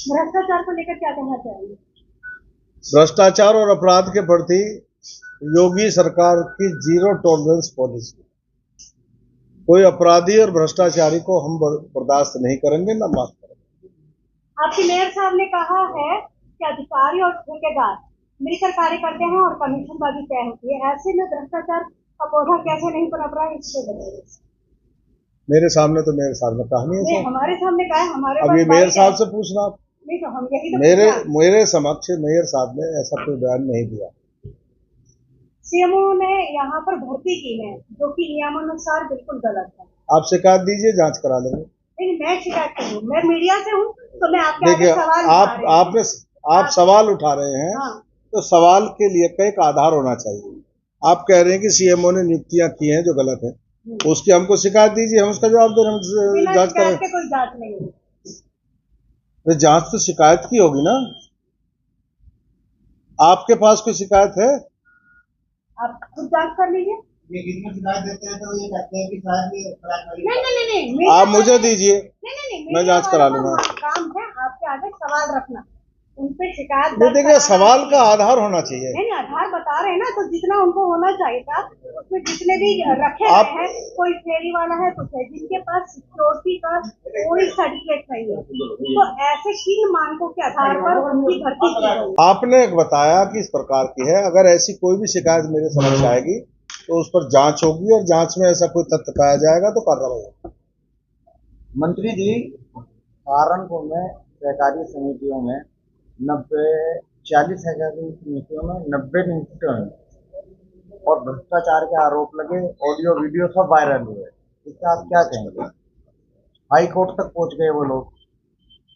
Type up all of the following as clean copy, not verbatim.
भ्रष्टाचार को लेकर क्या कहना चाहेंगे? भ्रष्टाचार और अपराध के प्रति योगी सरकार की जीरो टॉलरेंस पॉलिसी। कोई अपराधी और भ्रष्टाचारी को हम बर्दाश्त नहीं करेंगे, न माफ करेंगे। आपके मेयर साहब ने कहा है कि अधिकारी और ठेकेदार मिलकर कार्य करते हैं और कमीशनबाजी तय होती है, ऐसे में भ्रष्टाचार का पौधा कैसे नहीं पनप रहा है, इससे बताइए। मेरे सामने तो मेयर साहब ने कहा नहीं है। हमारे सामने कहा है, हमारे अभी मेयर साहब से पूछना आप। नहीं तो हम यही तो मेरे समक्ष मेयर साहब ने ऐसा कोई बयान नहीं दिया। सीएमओ ने यहाँ पर भर्ती की है जो कि नियमानुसार बिल्कुल गलत है। आप शिकायत दीजिए, जांच करा लेंगे। नहीं, मैं शिकायत करूँ, मैं मीडिया से हूँ तो मैं आपके आगे सवाल आप सवाल उठा रहे हैं। हाँ। तो सवाल के लिए का एक आधार होना चाहिए। आप कह रहे हैं कि सीएमओ ने नियुक्तियां की हैं जो गलत है, उसकी हमको शिकायत दीजिए, हम उसका जवाब दे रहे हैं, जांच करें। कोई जांच नहीं होगी तो जांच तो शिकायत की होगी ना। आपके पास कोई शिकायत है? आप खुद जांच कर लीजिए। ये शिकायत देते हैं तो ये कहते हैं कि शायद नहीं, आप मुझे दीजिए, मैं जांच करा लूंगा। काम है आपके आगे सवाल रखना, उन पे शिकायत। देखिए, सवाल का आधार होना चाहिए। नहीं, आधार बता रहे हैं ना, तो जितना उनको होना चाहिए था उसमें जितने भी रखे गए हैं, कोई फेरी वाला है, कुछ है जिनके पास सिक्योरिटी का कोई सर्टिफिकेट नहीं है, तो ऐसे किन मानकों के आधार पर उनकी भर्ती की गई? आपने एक बताया कि इस प्रकार की है, अगर ऐसी कोई भी शिकायत मेरे समझ आएगी तो उस पर जांच होगी और जांच में ऐसा कोई तथ्य पाया जाएगा तो कार्रवाई होगी। मंत्री जी, सहारनपुर में सहकारी समितियों में 40 सहकारी समितियों में 90 नियुक्तियों में और भ्रष्टाचार के आरोप लगे, ऑडियो वीडियो सब वायरल हुए, इससे आप क्या कहेंगे? हाई कोर्ट तक पहुंच गए वो लोग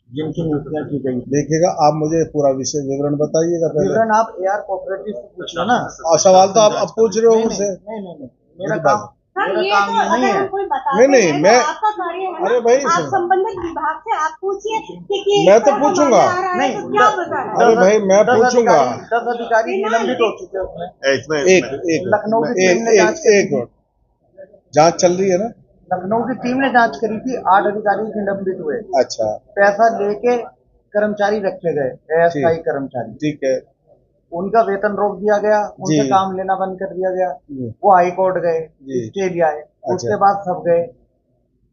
जिनकी नियुक्तियां की गई। देखिएगा, आप मुझे पूरा विषय विवरण बताइएगा। विवरण आप AR कोऑपरेटिव से पूछिए ना। और सवाल तो आप पूछ रहे हो मुझसे। नहीं, मेरा काम नहीं है। नहीं, मैं आपका कार्य है। अरे भाई, आप संबंधित विभाग से आप पूछिए कि मैं तो पूछूंगा। नहीं, क्या बताएं? अरे भाई, मैं पूछूंगा। 10 अधिकारी निलंबित हो चुके हैं उसमें। एक लखनऊ की टीम ने जांच चल रही है ना। लखनऊ की टीम ने जांच करी थी, 8 अधिकारी निलंबित हुए। अच्छा। पैसा लेके कर्मचारी रखे गए, ASI कर्मचारी। ठीक है। उनका वेतन रोक दिया गया, उनसे काम लेना बंद कर दिया गया। वो हाई कोर्ट गए, स्टे लिया है। अच्छा। उसके बाद सब गए,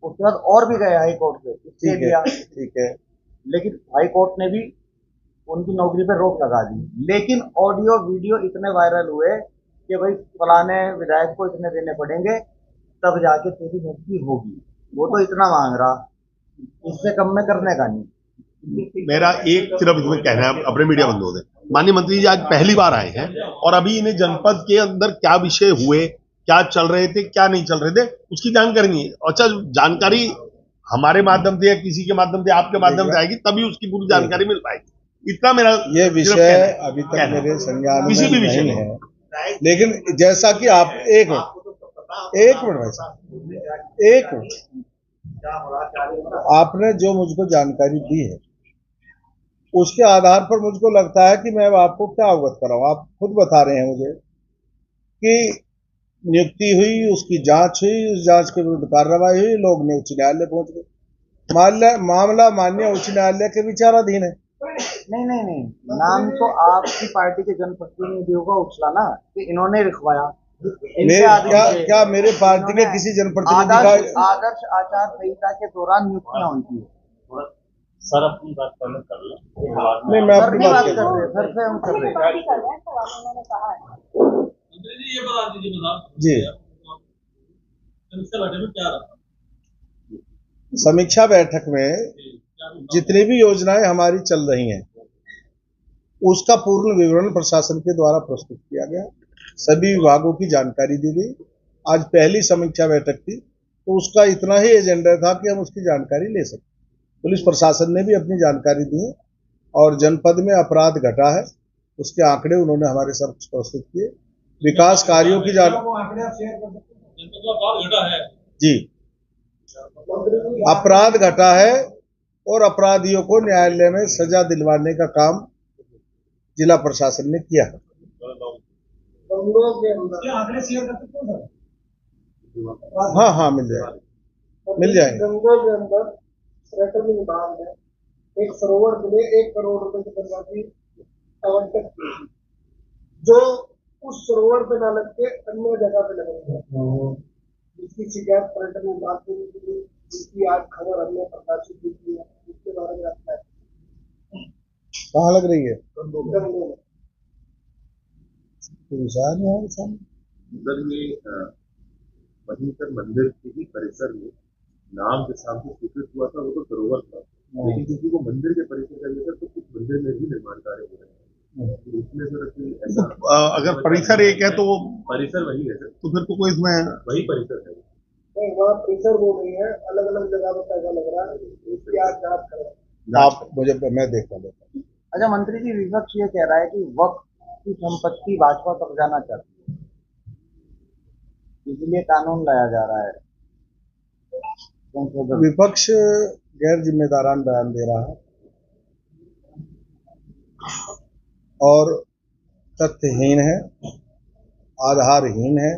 उसके बाद और भी गए हाई कोर्ट से, स्टे लिया। ठीक है। लेकिन हाई कोर्ट ने भी उनकी नौकरी पर रोक लगा दी। लेकिन ऑडियो वीडियो इतने वायरल हुए कि भाई फलाने विधायक को इतने देने पड़ेंगे तब जाके तेरी नियुक्ति होगी। वो तो इतना मांग रहा, इससे कम में करने का नहीं। मेरा एक सिर्फ इसमें कहना है, अपने मीडिया बंधुओं से, माननीय मंत्री जी आज पहली बार आए हैं और अभी इन्हें जनपद के अंदर क्या विषय हुए, क्या चल रहे थे, क्या नहीं चल रहे थे, उसकी जानकारी नहीं है। अच्छा, जानकारी हमारे माध्यम से या किसी के माध्यम से, आपके माध्यम से आएगी तभी उसकी पूरी जानकारी मिल पाएगी। इतना मेरा ये विषय अभी तक मेरे संज्ञान में किसी भी विषय नहीं है। लेकिन जैसा कि आप एक मिनट भाई साहब, एक मिनट, आपने जो मुझको जानकारी दी है उसके आधार पर मुझको लगता है कि मैं आपको क्या अवगत कराऊं। आप खुद बता रहे हैं मुझे कि नियुक्ति हुई, उसकी जांच हुई, उस जांच के विरुद्ध कार्रवाई हुई, लोग ने उच्च न्यायालय पहुंच गए। मामला माननीय उच्च न्यायालय के विचाराधीन है। नहीं, नाम तो आपकी पार्टी के जनप्रतिनिधियों को उछला ना कि इन्होंने लिखवाया। क्या मेरे पार्टी के किसी जनप्रतिनिधि का आदर्श आचार संहिता के दौरान नियुक्तियां होती है? सर अपनी बात कर लो। नहीं, मैं अपनी बात कर रहे हैं। सर से हम कर रहे हैं। ये बता दीजिए जी। समीक्षा बैठक में क्या रहा? समीक्षा बैठक में जितनी भी योजनाएं हमारी चल रही हैं उसका पूर्ण विवरण प्रशासन के द्वारा प्रस्तुत किया गया, सभी विभागों की जानकारी दी गई। आज पहली समीक्षा बैठक थी तो उसका इतना ही एजेंडा था कि हम उसकी जानकारी ले सकें। पुलिस प्रशासन ने भी अपनी जानकारी दी और जनपद में अपराध घटा है उसके आंकड़े उन्होंने हमारे साथ प्रस्तुत किए। विकास कार्यों की जी, अपराध घटा है और अपराधियों को न्यायालय में सजा दिलवाने का काम जिला प्रशासन ने किया है। हाँ, मिल जाएंगे। एक सरोवर के लिए 1 करोड़ रुपए की धनराशि आवंटित की, जो उस सरोवर पे न लग के अन्य जगह पे लगेंगे, जिसकी शिकायत पर्यटन विभाग को भी मिली, जिसकी आज खबर हमने प्रकाशित की है, इसके बारे में आपका कहाँ लग रही है? उधर ये वहीं पर मंदिर के ही परिसर में नाम के साथ जो स्वीकृत हुआ था वो तो सरोवर था, लेकिन क्योंकि वो मंदिर के परिसर का लेकर तो कुछ मंदिर में भी निर्माण कार्य हो रहे हैं, तो उसमें सर ऐसा अगर परिसर एक है तो परिसर वही है सर, तो फिर तो कोई इसमें वही परिसर है। नहीं, वहाँ परिसर वो नहीं है, अलग अलग जगह पर पैसा लग रहा है, इसकी आज जांच कर रहे हैं। आप मुझे मैं देख लेता। अच्छा मंत्री जी, विपक्ष ये कह रहा है कि वक्फ की संपत्ति भाजपा तक जाना चाहती है, इसलिए कानून लाया जा रहा है। विपक्ष गैर जिम्मेदारान बयान दे रहा है और तथ्यहीन है, आधारहीन है।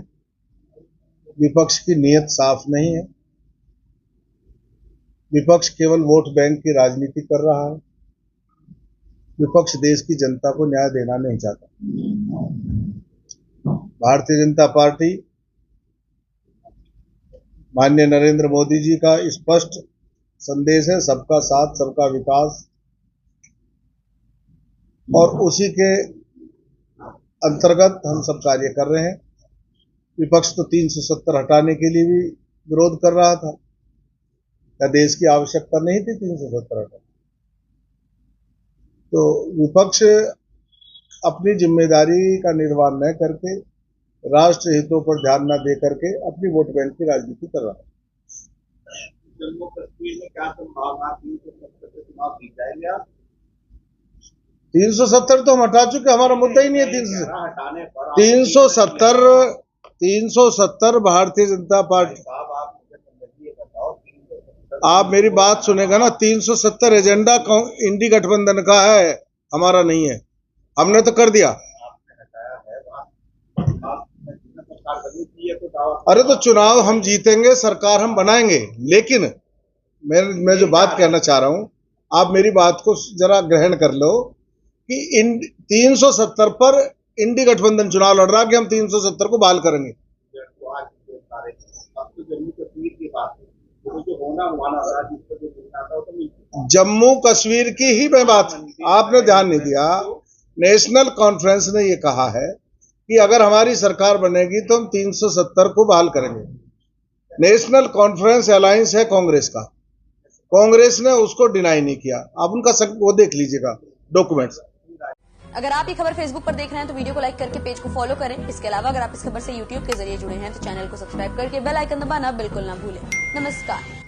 विपक्ष की नीयत साफ नहीं है। विपक्ष केवल वोट बैंक की राजनीति कर रहा है। विपक्ष देश की जनता को न्याय देना नहीं चाहता। भारतीय जनता पार्टी माननीय नरेंद्र मोदी जी का स्पष्ट संदेश है, सबका साथ सबका विकास, और उसी के अंतर्गत हम सब कार्य कर रहे हैं। विपक्ष तो 370 हटाने के लिए भी विरोध कर रहा था, क्या देश की आवश्यकता नहीं थी 370 हटाने? तो विपक्ष अपनी जिम्मेदारी का निर्वाह न करके, राष्ट्र हितों पर ध्यान न दे करके अपनी वोट बैंक की राजनीति कर रहा है। जम्मू कश्मीर में क्या संभावना 370 चुनाव जीत जाएंगे? 370 तो हम हटा चुके, हमारा मुद्दा ही नहीं है। 370 भारतीय जनता पार्टी, आप मेरी बात सुनेगा ना, 370 एजेंडा इंडी गठबंधन का है, हमारा नहीं है। हमने तो कर दिया। अरे तो चुनाव हम जीतेंगे, सरकार हम बनाएंगे, लेकिन मैं जो बात कहना चाह रहा हूं, आप मेरी बात को जरा ग्रहण कर लो कि इन 370 पर इंडी गठबंधन चुनाव लड़ रहा कि हम 370 को बहाल करेंगे। जम्मू कश्मीर की ही मैं बात, आपने ध्यान नहीं दिया। नेशनल कॉन्फ्रेंस ने ये कहा है कि अगर हमारी सरकार बनेगी तो हम 370 को बहाल करेंगे। नेशनल कॉन्फ्रेंस अलायंस है कांग्रेस का, कांग्रेस ने उसको डिनाई नहीं किया। आप उनका वो देख लीजिएगा डॉक्यूमेंट्स। अगर आप ये खबर फेसबुक पर देख रहे हैं तो वीडियो को लाइक करके पेज को फॉलो करें। इसके अलावा अगर आप इस खबर से यूट्यूब के जरिए जुड़े हैं तो चैनल को सब्सक्राइब करके बेल आइकन दबाना बिल्कुल ना भूलें। नमस्कार।